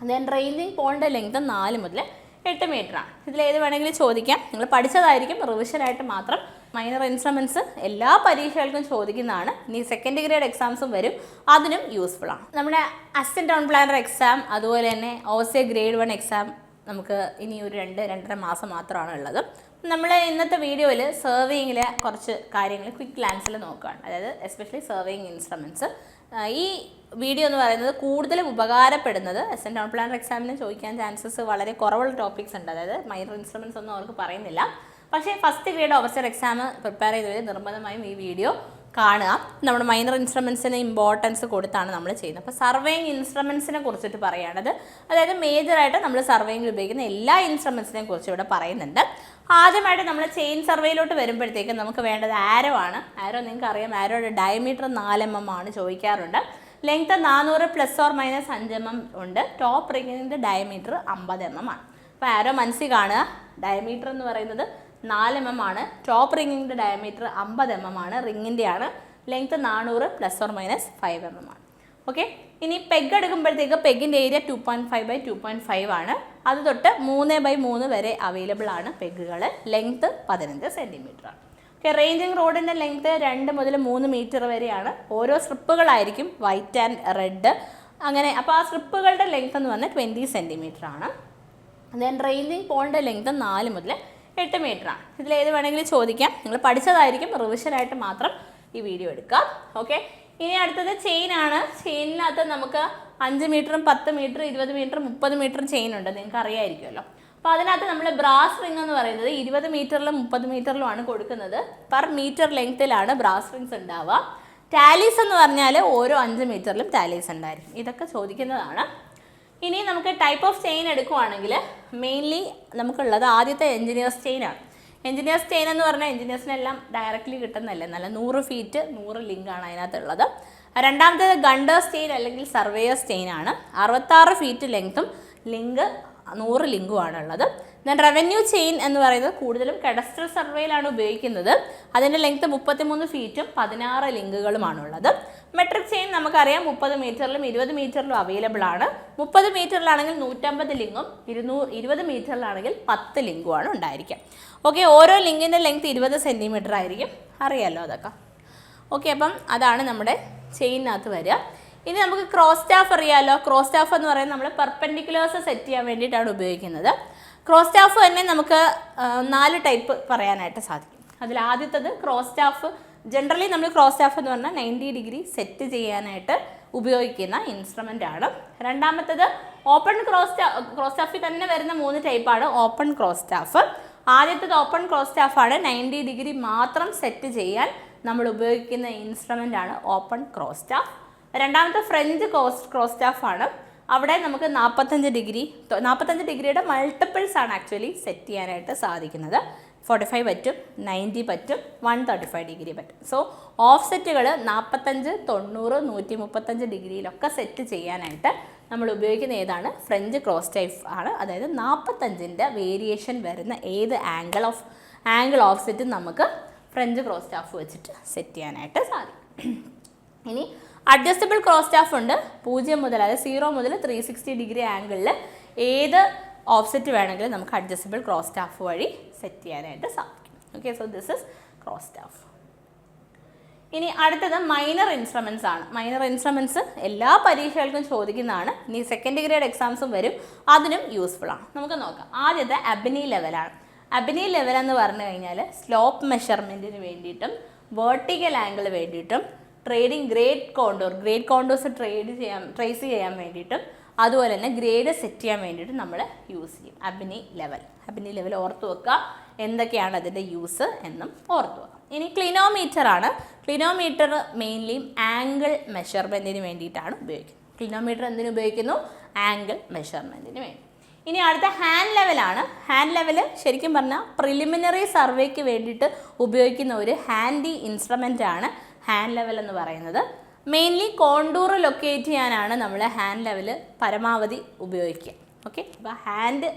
Then ranging പോളിൻ്റെ length 4 മുതൽ 8 മീറ്ററാണ്. ഇതിലേത് വേണമെങ്കിലും ചോദിക്കാം. നിങ്ങൾ പഠിച്ചതായിരിക്കും, റിവിഷനായിട്ട് മാത്രം. മൈനർ ഇൻസ്ട്രുമെൻറ്റ്സ് എല്ലാ പരീക്ഷകൾക്കും ചോദിക്കുന്നതാണ്. ഇനി സെക്കൻഡ് ഗ്രേഡ് എക്സാംസും വരും, അതിനും യൂസ്ഫുൾ ആണ്. നമ്മുടെ അസിസ്റ്റന്റ് ടൗൺ പ്ലാനർ എക്സാം, അതുപോലെ തന്നെ OCA ഗ്രേഡ് 1 എക്സാം നമുക്ക് ഇനി ഒരു 2-2.5 മാസം മാത്രമാണ് ഉള്ളത്. നമ്മൾ ഇന്നത്തെ വീഡിയോയിൽ സർവേയിങ്ങിലെ കുറച്ച് കാര്യങ്ങൾ ക്വിക്ക് ഗ്ലാൻസിൽ നോക്കുകയാണ്. അതായത് എസ്പെഷ്യലി സർവേയിങ് ഇൻസ്ട്രുമെൻറ്റ്സ്. ഈ വീഡിയോ എന്ന് പറയുന്നത് കൂടുതലും ഉപകാരപ്പെടുന്നത് അസിസ്റ്റന്റ് ടൗൺ പ്ലാനർ എക്സാമിന് ചോദിക്കാൻ ചാൻസസ് വളരെ കുറവുള്ള ടോപ്പിക്സ് ഉണ്ട്. അതായത് മൈനർ ഇൻസ്ട്രുമെൻറ്റ്സ് ഒന്നും അവർക്ക് പറയുന്നില്ല. പക്ഷേ first grade officer exam prepare ചെയ്തവർ നിർബന്ധമായും ഈ വീഡിയോ കാണുക. നമ്മുടെ മൈനർ ഇൻസ്ട്രുമെൻറ്റ്സിന് ഇമ്പോർട്ടൻസ് കൊടുത്താണ് നമ്മൾ ചെയ്യുന്നത്. അപ്പോൾ സർവേയിങ് ഇൻസ്ട്രുമെൻറ്റ്സിനെ കുറിച്ചിട്ട് പറയുകയാണത്, അതായത് മേജറായിട്ട് നമ്മൾ സർവേയിങ്ങിൽ ഉപയോഗിക്കുന്ന എല്ലാ ഇൻസ്ട്രുമെൻറ്റ്സിനെ കുറിച്ച് ഇവിടെ പറയുന്നുണ്ട്. ആദ്യമായിട്ട് നമ്മൾ ചെയിൻ സർവേയിലോട്ട് വരുമ്പോഴത്തേക്കും നമുക്ക് വേണ്ടത് ആരോ ആണ്. ആരോ നിങ്ങൾക്ക് അറിയാം, ആരോയുടെ ഡയമീറ്റർ 4 mm ആണ് ചോദിക്കാറുണ്ട്. ലെങ്ത് 400 ± 5 mm ഉണ്ട്. ടോപ്പ് റിങ്ങിൻ്റെ ഡയമീറ്റർ 50 mm ആണ്. അപ്പോൾ ആരോ മനസ്സിൽ കാണുക, ഡയമീറ്റർ എന്ന് പറയുന്നത് 4 mm ആണ്. ടോപ്പ് റിങ്ങിൻ്റെ ഡയമീറ്റർ 50 mm ആണ്. റിങ്ങിൻ്റെ ആണ്. ലെങ്ത് 400 ± 5 mm ആണ്. ഓക്കെ. ഇനി പെഗ് എടുക്കുമ്പോഴത്തേക്ക് പെഗിൻ്റെ ഏരിയ 2.5 × 2.5 ആണ്. അത് തൊട്ട് 3x3 വരെ അവൈലബിൾ ആണ് പെഗുകൾ. ലെങ്ത് 15 cm ആണ്. ഓക്കെ. റേഞ്ചിങ് റോഡിൻ്റെ ലെങ്ത് 2 മുതൽ 3 മീറ്റർ വരെയാണ്. ഓരോ സ്ട്രിപ്പുകളായിരിക്കും, വൈറ്റ് ആൻഡ് റെഡ് അങ്ങനെ. അപ്പോൾ ആ സ്ട്രിപ്പുകളുടെ ലെങ്ത് എന്ന് പറഞ്ഞാൽ 20 cm ആണ്. ദെൻ റേഞ്ചിങ് പോളിൻ്റെ ലെങ്ത് 4 മുതൽ 8 മീറ്ററാണ്. ഇതിലേത് വേണമെങ്കിലും ചോദിക്കാം. നിങ്ങൾ പഠിച്ചതായിരിക്കും, റിവിഷനായിട്ട് മാത്രം ഈ വീഡിയോ എടുക്കാം. ഓക്കെ. ഇനി അടുത്തത് ചെയിനാണ്. ചെയിനിനകത്ത് നമുക്ക് 5 മീറ്ററും 10 മീറ്റർ 20 മീറ്റർ 30 മീറ്റർ ചെയിൻ ഉണ്ട്, നിങ്ങൾക്ക് അറിയാമായിരിക്കുമല്ലോ. അപ്പോൾ അതിനകത്ത് നമ്മൾ ബ്രാസ് റിംഗ് എന്ന് പറയുന്നത് 20 മീറ്ററിലും 30 മീറ്ററിലുമാണ് കൊടുക്കുന്നത്. പെർ മീറ്റർ ലെങ്ത്തിലാണ് ബ്രാസ് റിങ്സ് ഉണ്ടാവുക. ടാലീസ് എന്ന് പറഞ്ഞാൽ ഓരോ 5 മീറ്ററിലും ടാലീസ് ഉണ്ടായിരിക്കും. ഇതൊക്കെ ചോദിക്കുന്നതാണ്. ഇനി നമുക്ക് ടൈപ്പ് ഓഫ് ചെയിൻ എടുക്കുവാണെങ്കിൽ മെയിൻലി നമുക്കുള്ളത് ആദ്യത്തെ എഞ്ചിനീയേഴ്സ് ചെയിനാണ്. എഞ്ചിനീയേഴ്സ് ചെയിൻ എന്ന് പറഞ്ഞാൽ എഞ്ചിനീയേഴ്സിനെല്ലാം ഡയറക്റ്റ്ലി കിട്ടുന്നതല്ലേ, നല്ല 100 ഫീറ്റ് 100 ലിങ്കാണ് അതിനകത്തുള്ളത്. രണ്ടാമത്തേത് ഗണ്ടേഴ്സ് ചെയിൻ അല്ലെങ്കിൽ സർവേയേഴ്സ് ചെയിനാണ്. 66 ഫീറ്റ് ലെങ്ത്തും ലിങ്ക് 100 ലിങ്കുമാണ് ഉള്ളത്. ദെൻ റവന്യൂ ചെയിൻ എന്ന് പറയുന്നത് കൂടുതലും കഡസ്ട്രൽ സർവേയിലാണ് ഉപയോഗിക്കുന്നത്. അതിൻ്റെ ലെങ്ത്ത് 33 ഫീറ്റും 16 ലിങ്കുകളുമാണുള്ളത്. മെട്രിക് ചെയിൻ നമുക്കറിയാം 30 മീറ്ററിലും 20 മീറ്ററിലും അവൈലബിൾ ആണ്. 30 മീറ്ററിലാണെങ്കിൽ 150 ലിങ്കും 20 മീറ്ററിലാണെങ്കിൽ 10 ലിങ്കുമാണ് ഉണ്ടായിരിക്കുക. ഓക്കെ. ഓരോ ലിങ്കിൻ്റെ ലെങ്ത്ത് 20 cm ആയിരിക്കും, അറിയാമല്ലോ അതൊക്കെ. ഓക്കെ. അപ്പം അതാണ് നമ്മുടെ ചെയിനകത്ത് വരിക. ഇനി നമുക്ക് ക്രോസ് സ്റ്റാഫ് അറിയാമല്ലോ. ക്രോസ് സ്റ്റാഫ് എന്ന് പറയുന്നത് നമ്മൾ പെർപെൻഡിക്കുലേഴ്സ് സെറ്റ് ചെയ്യാൻ വേണ്ടിയിട്ടാണ് ഉപയോഗിക്കുന്നത്. ക്രോസ് സ്റ്റാഫ് തന്നെ നമുക്ക് 4 ടൈപ്പ് പറയാനായിട്ട് സാധിക്കും. അതിൽ ആദ്യത്തത് ക്രോസ് സ്റ്റാഫ്. ജനറലി നമ്മൾ ക്രോസ് സ്റ്റാഫ് എന്ന് പറഞ്ഞാൽ 90 ഡിഗ്രി സെറ്റ് ചെയ്യാനായിട്ട് ഉപയോഗിക്കുന്ന ഇൻസ്ട്രുമെൻ്റ് ആണ്. രണ്ടാമത്തത് ഓപ്പൺ ക്രോസ് സ്റ്റാഫിൽ തന്നെ വരുന്ന 3 ടൈപ്പാണ് ഓപ്പൺ ക്രോസ് സ്റ്റാഫ്. ആദ്യത്തത് ഓപ്പൺ ക്രോസ് സ്റ്റാഫാണ്. 90 ഡിഗ്രി മാത്രം സെറ്റ് ചെയ്യാൻ നമ്മൾ ഉപയോഗിക്കുന്ന ഇൻസ്ട്രുമെൻ്റ് ആണ് ഓപ്പൺ ക്രോസ് സ്റ്റാഫ്. രണ്ടാമത്തെ ഫ്രഞ്ച് ക്രോസ് സ്റ്റാഫാണ്. അവിടെ നമുക്ക് 45 ഡിഗ്രിയുടെ മൾട്ടിപ്പിൾസ് ആണ് ആക്ച്വലി സെറ്റ് ചെയ്യാനായിട്ട് സാധിക്കുന്നത്. 45 പറ്റും, 90 പറ്റും, 135 ഡിഗ്രി പറ്റും. സോ ഓഫ് സെറ്റുകൾ 45, 90, 135 ഡിഗ്രിയിലൊക്കെ സെറ്റ് ചെയ്യാനായിട്ട് നമ്മൾ ഉപയോഗിക്കുന്ന ഏതാണ്? ഫ്രഞ്ച് ക്രോസ് സ്റ്റാഫ് ആണ്. അതായത് 45ൻ്റെ വേരിയേഷൻ വരുന്ന ഏത് ആംഗിൾ ഓഫ് സെറ്റ് നമുക്ക് ഫ്രഞ്ച് ക്രോസ് സ്റ്റാഫ് വെച്ചിട്ട് സെറ്റ് ചെയ്യാനായിട്ട് സാധിക്കും. ഇനി അഡ്ജസ്റ്റബിൾ ക്രോസ് സ്റ്റാഫ് ഉണ്ട്. 0 മുതൽ, അതായത് 0 മുതൽ 360 ഡിഗ്രി ആംഗിളിൽ ഏത് ഓഫ്സെറ്റ് വേണമെങ്കിലും നമുക്ക് അഡ്ജസ്റ്റബിൾ ക്രോസ് സ്റ്റാഫ് വഴി സെറ്റ് ചെയ്യാനായിട്ട് സാധിക്കും. Okay. So this is cross staff. ഇനി അടുത്തത് മൈനർ ഇൻസ്ട്രുമെൻറ്റ്സ് ആണ്. മൈനർ ഇൻസ്ട്രുമെൻറ്റ്സ് എല്ലാ പരീക്ഷകൾക്കും ചോദിക്കുന്നതാണ്. ഇനി സെക്കൻഡ് ഗ്രേഡ് എക്സാംസും വരും, അതിനും യൂസ്ഫുൾ ആണ്. നമുക്ക് നോക്കാം. ആദ്യത്തെ അബിനി ലെവലാണ്. അബിനി ലെവൽ എന്ന് പറഞ്ഞു കഴിഞ്ഞാൽ സ്ലോപ്പ് മെഷർമെൻറ്റിന് വേണ്ടിയിട്ടും വേർട്ടിക്കൽ ആംഗിൾ വേണ്ടിയിട്ടും ഗ്രേഡ് കോണ്ടൂർസ് ട്രേസ് ചെയ്യാൻ വേണ്ടിയിട്ടും അതുപോലെ തന്നെ ഗ്രേഡ് സെറ്റ് ചെയ്യാൻ വേണ്ടിയിട്ട് നമ്മൾ യൂസ് ചെയ്യും അബിനി ലെവൽ ഓർത്ത് വെക്കുക. എന്തൊക്കെയാണ് അതിൻ്റെ യൂസ് എന്നും ഓർത്ത് വെക്കുക. ഇനി ക്ലിനോമീറ്റർ ആണ്. ക്ലിനോമീറ്റർ മെയിൻലി ആംഗിൾ മെഷർമെൻറ്റിന് വേണ്ടിയിട്ടാണ് ഉപയോഗിക്കുന്നത്. ക്ലിനോമീറ്റർ എന്തിനു ഉപയോഗിക്കുന്നു? ആംഗിൾ മെഷർമെൻറ്റിന് വേണ്ടി. ഇനി അടുത്ത ഹാൻഡ് ലെവലാണ്. ഹാൻഡ് ലെവൽ ശരിക്കും പറഞ്ഞാൽ പ്രിലിമിനറി സർവേക്ക് വേണ്ടിയിട്ട് ഉപയോഗിക്കുന്ന ഒരു ഹാൻഡി ഇൻസ്ട്രുമെൻ്റ് ആണ് ഹാൻഡ് ലെവൽ എന്ന് പറയുന്നത്. മെയിൻലി കോണ്ടൂർ ലൊക്കേറ്റ് ചെയ്യാനാണ് നമ്മൾ ഹാൻഡ് ലെവൽ പരമാവധി ഉപയോഗിക്കുക. ഓക്കെ. അപ്പോൾ ഹാൻഡ്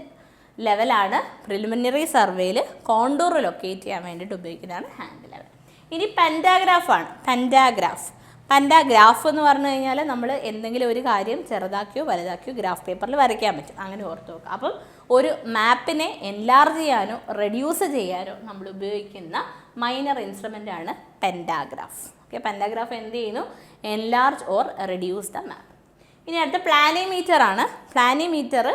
ലെവലാണ് പ്രിലിമിനറി സർവേയിൽ കോണ്ടൂർ ലൊക്കേറ്റ് ചെയ്യാൻ വേണ്ടിയിട്ട് ഉപയോഗിക്കുന്നതാണ് ഹാൻഡ് ലെവൽ. ഇനി പെൻറ്റാഗ്രാഫ് ആണ്. പാൻഡാഗ്രാഫ് എന്ന് പറഞ്ഞു കഴിഞ്ഞാൽ നമ്മൾ എന്തെങ്കിലും ഒരു കാര്യം ചെറുതാക്കിയോ വലുതാക്കിയോ ഗ്രാഫ് പേപ്പറിൽ വരയ്ക്കാൻ പറ്റും, അങ്ങനെ ഓർത്ത് നോക്കുക. അപ്പം ഒരു മാപ്പിനെ എൻലാർജ് ചെയ്യാനോ റെഡ്യൂസ് ചെയ്യാനോ നമ്മൾ ഉപയോഗിക്കുന്ന മൈനർ ഇൻസ്ട്രുമെൻ്റ് ആണ് പെൻഡാഗ്രാഫ്. ഓക്കെ, പെൻഡാഗ്രാഫ് എന്ത് ചെയ്യുന്നു? Enlarge or reduce the map. ഇനി അടുത്ത പ്ലാനിമീറ്റർ ആണ്. പ്ലാനിമീറ്റർ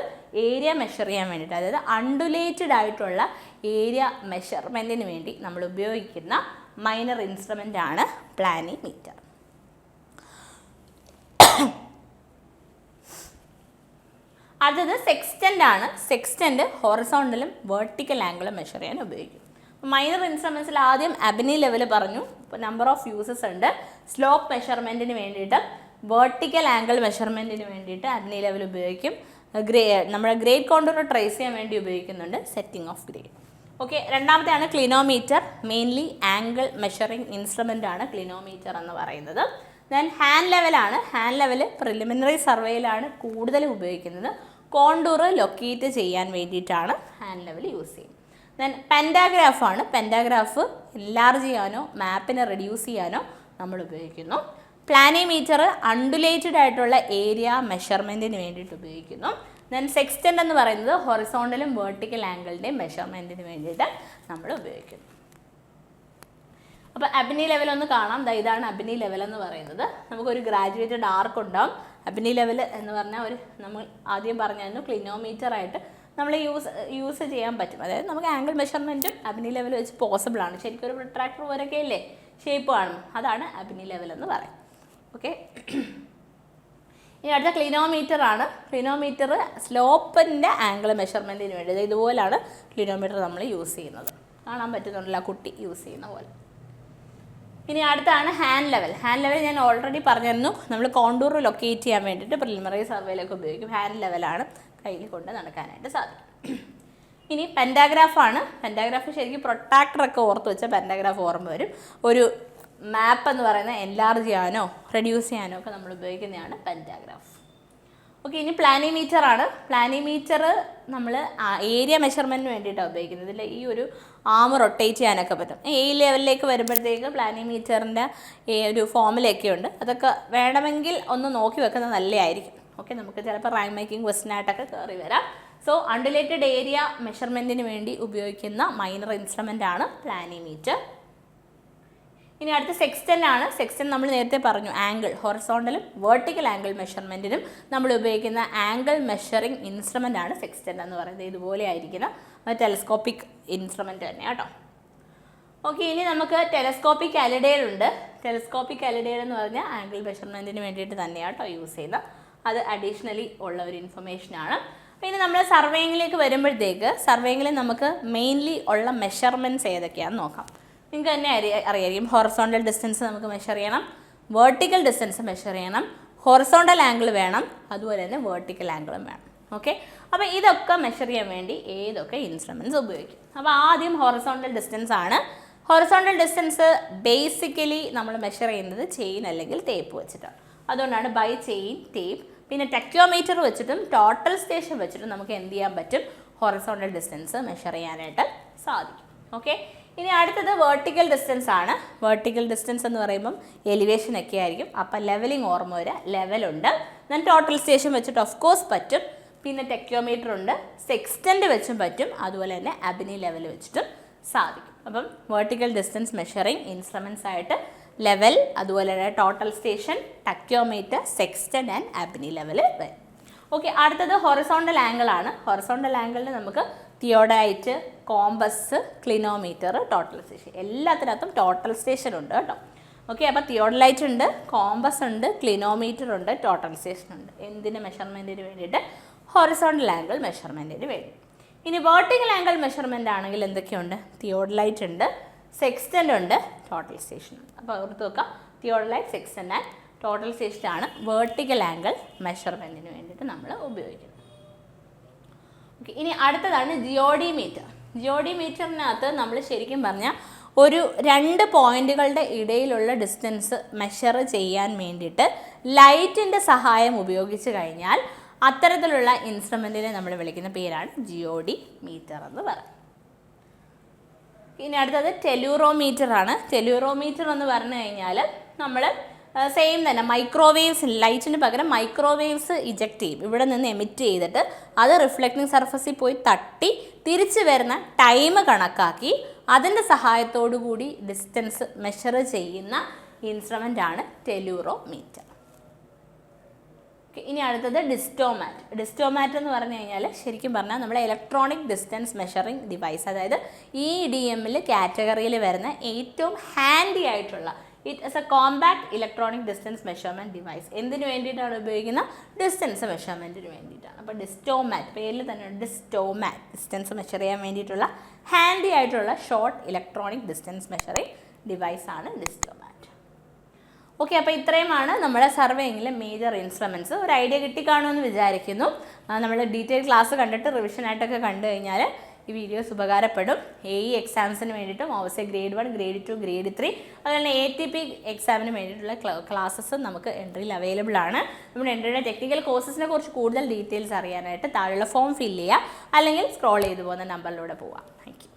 ഏരിയ മെഷർ ചെയ്യാൻ വേണ്ടിയിട്ട്, അതായത് അണ്ടുലേറ്റഡ് ആയിട്ടുള്ള ഏരിയ മെഷർമെൻറ്റിന് വേണ്ടി നമ്മൾ ഉപയോഗിക്കുന്ന മൈനർ ഇൻസ്ട്രുമെൻ്റ് ആണ് പ്ലാനിമീറ്റർ. അടുത്തത് സെക്സ്റ്റൻ്റ് ആണ്. സെക്സ്റ്റൻ്റ് ഹൊറിസോണ്ടലും വെർട്ടിക്കൽ ആംഗിളും മെഷർ ചെയ്യാൻ ഉപയോഗിക്കും. മൈനർ ഇൻസ്ട്രുമെൻസിൽ ആദ്യം അബിനി ലെവൽ പറഞ്ഞു. ഇപ്പോൾ നമ്പർ ഓഫ് യൂസസ് ഉണ്ട്. സ്ലോപ്പ് മെഷർമെൻറ്റിന് വേണ്ടിയിട്ട്, വെർട്ടിക്കൽ ആംഗിൾ മെഷർമെൻറ്റിന് വേണ്ടിയിട്ട് അബിനി ലെവൽ ഉപയോഗിക്കും. നമ്മുടെ ഗ്രേഡ് കോണ്ടൂർ ട്രേസ് ചെയ്യാൻ വേണ്ടി ഉപയോഗിക്കുന്നുണ്ട് സെറ്റിംഗ് ഓഫ് ഗ്രേഡ്. ഓക്കെ, രണ്ടാമത്തെയാണ് clinometer. Mainly angle measuring instrument ആണ് ക്ലിനോമീറ്റർ എന്ന് പറയുന്നത്. ദെൻ ഹാൻഡ് ലെവലാണ്. ഹാൻഡ് ലെവൽ പ്രിലിമിനറി സർവേയിലാണ് കൂടുതലും ഉപയോഗിക്കുന്നത്. കോണ്ടൂർ ലൊക്കേറ്റ് ചെയ്യാൻ വേണ്ടിയിട്ടാണ് ഹാൻഡ് ലെവൽ യൂസ് ചെയ്യുന്നത്. ദെൻ പെൻഡാഗ്രാഫാണ്. പെൻഡാഗ്രാഫ് എൻലാർജ് ചെയ്യാനോ മാപ്പിനെ റെഡ്യൂസ് ചെയ്യാനോ നമ്മൾ ഉപയോഗിക്കുന്നു. പ്ലാനിമീറ്റർ അണ്ടുലേറ്റഡ് ആയിട്ടുള്ള ഏരിയ മെഷർമെൻറ്റിന് വേണ്ടിയിട്ട് ഉപയോഗിക്കുന്നു. ദെൻ സെക്സ്റ്റൻ്റ് എന്ന് പറയുന്നത് ഹൊറിസോണ്ടലും വെർട്ടിക്കൽ ആംഗിളിൻ്റെയും മെഷർമെൻറ്റിന് വേണ്ടിയിട്ട് നമ്മൾ ഉപയോഗിക്കുന്നു. അപ്പോൾ അബിനി ലെവൽ ഒന്ന് കാണാം. ഇതാണ് അബിനി ലെവൽ എന്ന് പറയുന്നത്. നമുക്കൊരു ഗ്രാജുവേറ്റഡ് ആർക്ക് ഉണ്ടാവും. അബിനി ലെവൽ എന്ന് പറഞ്ഞാൽ നമ്മൾ ആദ്യം പറഞ്ഞായിരുന്നു ക്ലിനോമീറ്റർ ആയിട്ട് നമ്മൾ യൂസ് ചെയ്യാൻ പറ്റും. അതായത് നമുക്ക് ആംഗിൾ മെഷർമെൻറ്റും അബിനി ലെവൽ വെച്ച് പോസിബിൾ ആണ്. ശരിക്കും ഒരു പ്രൊട്രാക്ടർ പോലൊക്കെ അല്ലേ ഷേപ്പ് കാണും, അതാണ് അബിനി ലെവൽ എന്ന് പറയും. ഓക്കെ, ഇനി അടുത്ത ക്ലിനോമീറ്റർ ആണ്. ക്ലിനോമീറ്റർ സ്ലോപ്പിൻ്റെ ആംഗിൾ മെഷർമെൻറ്റിന് വേണ്ടി ഇതുപോലാണ് ക്ലിനോമീറ്റർ നമ്മൾ യൂസ് ചെയ്യുന്നത്. കാണാൻ പറ്റുന്നുണ്ടല്ലോ, കുട്ടി യൂസ് ചെയ്യുന്ന പോലെ. ഇനി അടുത്താണ് ഹാൻഡ് ലെവൽ. ഹാൻഡ് ലെവൽ ഞാൻ ഓൾറെഡി പറഞ്ഞിരുന്നു. നമ്മൾ കോണ്ടൂർ ലൊക്കേറ്റ് ചെയ്യാൻ വേണ്ടിയിട്ട് പ്രിലിമിനറി സർവേയിലൊക്കെ ഉപയോഗിക്കും. ഹാൻഡ് ലെവലാണ് കയ്യിൽ കൊണ്ട് നടക്കാനായിട്ട് സാധിക്കും. ഇനി പെൻഡാഗ്രാഫാണ്. പെൻഡാഗ്രാഫ് ശരിക്കും പ്രൊട്രാക്ടറൊക്കെ ഓർത്ത് വെച്ചാൽ പെൻഡാഗ്രാഫ് ഓർമ്മ വരും. ഒരു മാപ്പ് എന്ന് പറയുന്നത് എൻലാർജ് ചെയ്യാനോ റെഡ്യൂസ് ചെയ്യാനോ ഒക്കെ നമ്മൾ ഉപയോഗിക്കുന്നതാണ് പെൻഡാഗ്രാഫ്. ഓക്കെ, ഇനി പ്ലാനിമീറ്റർ ആണ്. പ്ലാനിമീറ്റർ നമ്മൾ ഏരിയ മെഷർമെൻറ്റിന് വേണ്ടിയിട്ടാണ് ഉപയോഗിക്കുന്നത്. ഇതിൽ ഈ ഒരു ആം റൊട്ടേറ്റ് ചെയ്യാനൊക്കെ പറ്റും. ഈ ലെവലിലേക്ക് വരുമ്പോഴത്തേക്ക് പ്ലാനിമീറ്ററിൻ്റെ ഒരു ഫോമിലൊക്കെ ഉണ്ട്. അതൊക്കെ വേണമെങ്കിൽ ഒന്ന് നോക്കി വെക്കുന്നത് നല്ലതായിരിക്കും. ഓക്കെ, നമുക്ക് ചിലപ്പോൾ റാങ്ക് മേക്കിംഗ് ക്വസ്റ്റ്യനായിട്ടൊക്കെ കയറി വരാം. സോ അണ്ടുലേറ്റഡ് ഏരിയ മെഷർമെൻറ്റിന് വേണ്ടി ഉപയോഗിക്കുന്ന മൈനർ ഇൻസ്ട്രുമെൻ്റ് ആണ് പ്ലാനിമീറ്റർ. ഇനി അടുത്ത സെക്സ്റ്റൻ്റ് ആണ്. സെക്സ്റ്റൻ്റ് നമ്മൾ നേരത്തെ പറഞ്ഞു ആംഗിൾ ഹൊറിസോണ്ടലും വെർട്ടിക്കൽ ആംഗിൾ മെഷർമെൻറ്റിനും നമ്മൾ ഉപയോഗിക്കുന്ന ആംഗിൾ മെഷറിംഗ് ഇൻസ്ട്രുമെൻ്റ് ആണ് സെക്സ്റ്റൻ്റ് എന്ന് പറയുന്നത്. ഇതുപോലെ ആയിരിക്കുന്ന ടെലസ്കോപ്പിക് ഇൻസ്ട്രുമെൻ്റ് തന്നെ കേട്ടോ. ഓക്കെ, ഇനി നമുക്ക് ടെലസ്കോപ്പിക് അലിഡേഡ് ഉണ്ട്. ടെലസ്കോപ്പിക് അലിഡേഡ് എന്ന് പറഞ്ഞാൽ ആംഗിൾ മെഷർമെൻറ്റിന് വേണ്ടിയിട്ട് തന്നെയാണ് കേട്ടോ യൂസ് ചെയ്യുന്നത്. അത് അഡീഷണലി ഉള്ള ഒരു ഇൻഫർമേഷനാണ്. പിന്നെ നമ്മൾ സർവേയിങ്ങിലേക്ക് വരുമ്പോഴത്തേക്ക് സർവേയിങ്ങിൽ നമുക്ക് മെയിൻലി ഉള്ള മെഷർമെൻറ്റ്സ് ഏതൊക്കെയാണെന്ന് നോക്കാം. നിങ്ങൾക്ക് തന്നെ അറിയായിരിക്കും. ഹൊറിസോണ്ടൽ ഡിസ്റ്റൻസ് നമുക്ക് മെഷർ ചെയ്യണം, വെർട്ടിക്കൽ ഡിസ്റ്റൻസ് മെഷർ ചെയ്യണം, ഹൊറിസോണ്ടൽ ആംഗിൾ വേണം, അതുപോലെ തന്നെ വെർട്ടിക്കൽ ആംഗിളും വേണം. ഓക്കെ, അപ്പോൾ ഇതൊക്കെ മെഷർ ചെയ്യാൻ വേണ്ടി ഏതൊക്കെ ഇൻസ്ട്രുമെൻറ്റ്സ് ഉപയോഗിക്കും. അപ്പോൾ ആദ്യം ഹൊറിസോണ്ടൽ ഡിസ്റ്റൻസ് ആണ്. ഹൊറിസോണ്ടൽ ഡിസ്റ്റൻസ് ബേസിക്കലി നമ്മൾ മെഷർ ചെയ്യുന്നത് ചെയിൻ അല്ലെങ്കിൽ ടേപ്പ് വെച്ചിട്ടാണ്. അതുകൊണ്ടാണ് ബൈ ചെയിൻ, ടേപ്പ്, പിന്നെ ടെക്യോമീറ്റർ വെച്ചിട്ടും ടോട്ടൽ സ്റ്റേഷൻ വെച്ചിട്ടും നമുക്ക് എന്ത് ചെയ്യാൻ പറ്റും? ഹൊറിസോണ്ടൽ ഡിസ്റ്റൻസ് മെഷർ ചെയ്യാനായിട്ട് സാധിക്കും. ഓക്കെ, ഇനി അടുത്തത് വെർട്ടിക്കൽ ഡിസ്റ്റൻസ് ആണ്. വെർട്ടിക്കൽ ഡിസ്റ്റൻസ് എന്ന് പറയുമ്പം എലിവേഷൻ ഒക്കെ ആയിരിക്കും. അപ്പം ലെവലിംഗ് ഓർമ്മ വരിക, ലെവലുണ്ട്. ദെൻ ടോട്ടൽ സ്റ്റേഷൻ വെച്ചിട്ട് ഓഫ് കോഴ്സ് പറ്റും. പിന്നെ ടെക്യോമീറ്റർ ഉണ്ട്, സെക്സ്റ്റൻ്റ് വെച്ചും പറ്റും, അതുപോലെ തന്നെ അബിനി ലെവൽ വെച്ചിട്ടും സാധിക്കും. അപ്പം വെർട്ടിക്കൽ ഡിസ്റ്റൻസ് മെഷറിംഗ് ഇൻസ്ട്രുമെൻറ്റ്സ് ആയിട്ട് ലെവൽ, അതുപോലെ തന്നെ total station, tacheometer, sextant and abney level വരും. ഓക്കെ, അടുത്തത് ഹൊറിസോണ്ടൽ ആംഗിൾ ആണ്. ഹൊറിസോണ്ടൽ ആംഗിളിന് നമുക്ക് തിയോഡൈറ്റ്, കോമ്പസ്, ക്ലിനോമീറ്റർ, ടോട്ടൽ സ്റ്റേഷൻ, എല്ലാത്തിനകത്തും ടോട്ടൽ സ്റ്റേഷൻ ഉണ്ട് കേട്ടോ. ഓക്കെ, അപ്പോൾ തിയോഡലൈറ്റ് ഉണ്ട്, കോമ്പസ് ഉണ്ട്, ക്ലിനോമീറ്റർ ഉണ്ട്, ടോട്ടൽ സ്റ്റേഷൻ ഉണ്ട്. എന്തിന് മെഷർമെൻറ്റിന് വേണ്ടിയിട്ട്? ഹൊറിസോണ്ടൽ ആംഗിൾ മെഷർമെൻറ്റിന് വേണ്ടി. ഇനി വെർട്ടിക്കൽ ആംഗിൾ മെഷർമെൻ്റ് ആണെങ്കിൽ എന്തൊക്കെയുണ്ട്? തിയോഡലൈറ്റ് ഉണ്ട്, സെക്സ്റ്റൻ്റ് ഉണ്ട്, ടോട്ടൽ സ്റ്റേഷൻ ഉണ്ട്. അപ്പോൾ ഓർത്ത് വെക്കാം, തിയോഡലൈറ്റ്, സെക്സ്റ്റൻ്റ് ആൻഡ് ടോട്ടൽ സ്റ്റേഷൻ ആണ് വെർട്ടിക്കൽ ആംഗിൾ മെഷർമെൻറ്റിന് വേണ്ടിയിട്ട് നമ്മൾ ഉപയോഗിക്കുന്നത്. ഓക്കെ, ഇനി അടുത്തതാണ് ജിയോഡിമീറ്റർ. ജിയോഡിമീറ്ററിനകത്ത് നമ്മൾ ശരിക്കും പറഞ്ഞാൽ ഒരു 2 പോയിന്റുകളുടെ ഇടയിലുള്ള ഡിസ്റ്റൻസ് മെഷർ ചെയ്യാൻ വേണ്ടിയിട്ട് ലൈറ്റിൻ്റെ സഹായം ഉപയോഗിച്ച് കഴിഞ്ഞാൽ അത്തരത്തിലുള്ള ഇൻസ്ട്രുമെൻറ്റിനെ നമ്മൾ വിളിക്കുന്ന പേരാണ് ജിയോഡിമീറ്റർ എന്ന് പറയുന്നത്. ഇനി അടുത്തത് ടെലൂറോമീറ്റർ ആണ്. ടെലൂറോമീറ്റർ എന്ന് പറഞ്ഞു കഴിഞ്ഞാൽ നമ്മൾ സെയിം തന്നെ മൈക്രോവേവ്സ്, ലൈറ്റിന് പകരം മൈക്രോവേവ്സ് ഇജക്റ്റ് ചെയ്യും, ഇവിടെ നിന്ന് എമിറ്റ് ചെയ്തിട്ട് അത് റിഫ്ലക്റ്റിംഗ് സർഫസിൽ പോയി തട്ടി തിരിച്ചു വരുന്ന ടൈം കണക്കാക്കി അതിൻ്റെ സഹായത്തോടു കൂടി ഡിസ്റ്റൻസ് മെഷർ ചെയ്യുന്ന ഇൻസ്ട്രുമെൻ്റ് ആണ് ടെലൂറോമീറ്റർ. ഇനി അടുത്തത് ഡിസ്റ്റോമാറ്റ്. ഡിസ്റ്റോമാറ്റ് എന്ന് പറഞ്ഞു കഴിഞ്ഞാൽ ശരിക്കും പറഞ്ഞാൽ നമ്മുടെ ഇലക്ട്രോണിക് ഡിസ്റ്റൻസ് മെഷറിംഗ് ഡിവൈസ്, അതായത് EDM കാറ്റഗറിയിൽ വരുന്ന ഏറ്റവും ഹാൻഡി ആയിട്ടുള്ള, it is A compact electronic distance measurement device. എന്തിനു വേണ്ടിയിട്ടാണ് ഉപയോഗിക്കുന്നത്? ഡിസ്റ്റൻസ് മെഷർമെൻറ്റിന് വേണ്ടിയിട്ടാണ്. അപ്പോൾ ഡിസ്റ്റോമാറ്റ്, പേരിൽ തന്നെ ഡിസ്റ്റോമാറ്റ്, ഡിസ്റ്റൻസ് മെഷർ ചെയ്യാൻ വേണ്ടിയിട്ടുള്ള ഹാൻഡി ആയിട്ടുള്ള ഷോർട്ട് ഇലക്ട്രോണിക് ഡിസ്റ്റൻസ് മെഷറിംഗ് ഡിവൈസാണ് ഡിസ്റ്റോമാറ്റ്. ഓക്കെ, അപ്പോൾ ഇത്രയുമാണ് നമ്മുടെ സർവേയിങ്ങിലെ മേജർ ഇൻസ്ട്രുമെൻറ്റ്സ്. ഒരു ഐഡിയ കിട്ടിക്കാണുമെന്ന് വിചാരിക്കുന്നു. നമ്മൾ ഡീറ്റെയിൽ ക്ലാസ് കണ്ടിട്ട് റിവിഷനായിട്ടൊക്കെ കണ്ടു കഴിഞ്ഞാൽ ഈ വീഡിയോസ് ഉപകാരപ്പെടും. AE എക്സാംസിന് വേണ്ടിയിട്ടും ഓവസെ ഗ്രേഡ് 1, ഗ്രേഡ് 2, ഗ്രേഡ് 3, അതുപോലെ ATP എക്സാമിന് വേണ്ടിയിട്ടുള്ള ക്ലാസ്സസ് നമുക്ക് എൻട്രിയിൽ അവൈലബിൾ ആണ്. നമ്മുടെ എൻട്രിയുടെ ടെക്നിക്കൽ കോഴ്സസിനെ കുറിച്ച് കൂടുതൽ ഡീറ്റെയിൽസ് അറിയാനായിട്ട് താഴെയുള്ള ഫോം ഫില്ല് ചെയ്യുക, അല്ലെങ്കിൽ സ്ക്രോൾ ചെയ്ത് പോകുന്ന നമ്പറിലൂടെ പോവാം. Thank you.